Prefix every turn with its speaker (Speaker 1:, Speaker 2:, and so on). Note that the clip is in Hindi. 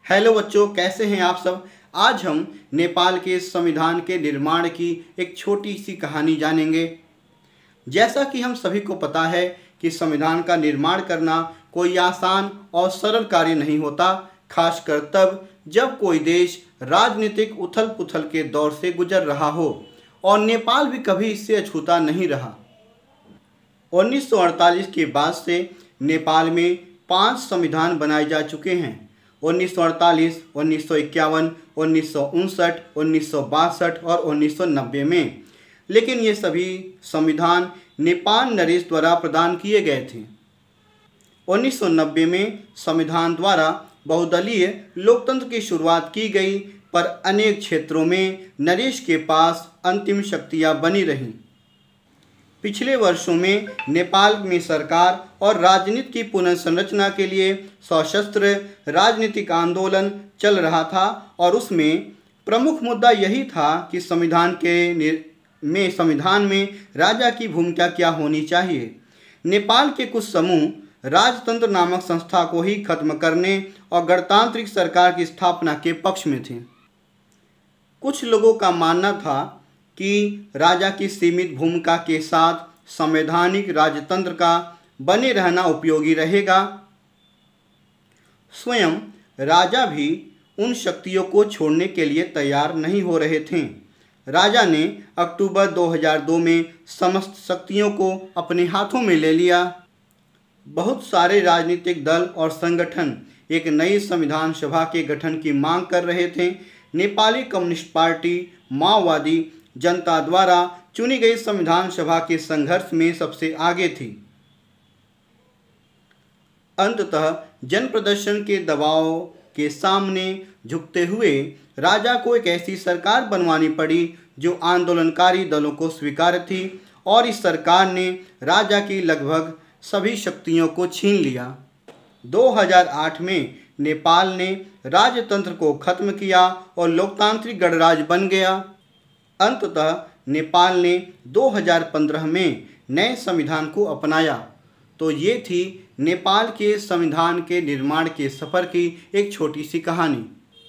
Speaker 1: हेलो बच्चों, कैसे हैं आप सब। आज हम नेपाल के संविधान के निर्माण की एक छोटी सी कहानी जानेंगे। जैसा कि हम सभी को पता है कि संविधान का निर्माण करना कोई आसान और सरल कार्य नहीं होता, खासकर तब जब कोई देश राजनीतिक उथल पुथल के दौर से गुजर रहा हो, और नेपाल भी कभी इससे अछूता नहीं रहा। 1948 के बाद से नेपाल में 5 संविधान बनाए जा चुके हैं। 1948, 1951, 1959, 1962 और 1990 में। लेकिन ये सभी संविधान नेपाल नरेश द्वारा प्रदान किए गए थे। 1990 में संविधान द्वारा बहुदलीय लोकतंत्र की शुरुआत की गई, पर अनेक क्षेत्रों में नरेश के पास अंतिम शक्तियां बनी रहीं। पिछले वर्षों में नेपाल में सरकार और राजनीति की पुनर्संरचना के लिए सशस्त्र राजनीतिक आंदोलन चल रहा था, और उसमें प्रमुख मुद्दा यही था कि संविधान में राजा की भूमिका क्या होनी चाहिए। नेपाल के कुछ समूह राजतंत्र नामक संस्था को ही खत्म करने और गणतांत्रिक सरकार की स्थापना के पक्ष में थे। कुछ लोगों का मानना था कि राजा की सीमित भूमिका के साथ संवैधानिक राजतंत्र का बने रहना उपयोगी रहेगा। स्वयं राजा भी उन शक्तियों को छोड़ने के लिए तैयार नहीं हो रहे थे। राजा ने अक्टूबर 2002 में समस्त शक्तियों को अपने हाथों में ले लिया। बहुत सारे राजनीतिक दल और संगठन एक नई संविधान सभा के गठन की मांग कर रहे थे। नेपाली कम्युनिस्ट पार्टी माओवादी जनता द्वारा चुनी गई संविधान सभा के संघर्ष में सबसे आगे थी। अंततः जन प्रदर्शन के दबाव के सामने झुकते हुए राजा को एक ऐसी सरकार बनवानी पड़ी जो आंदोलनकारी दलों को स्वीकार थी, और इस सरकार ने राजा की लगभग सभी शक्तियों को छीन लिया। 2008 में नेपाल ने राजतंत्र को खत्म किया और लोकतांत्रिक गणराज्य बन गया। अंततः नेपाल ने 2015 में नए संविधान को अपनाया। तो ये थी नेपाल के संविधान के निर्माण के सफ़र की एक छोटी सी कहानी।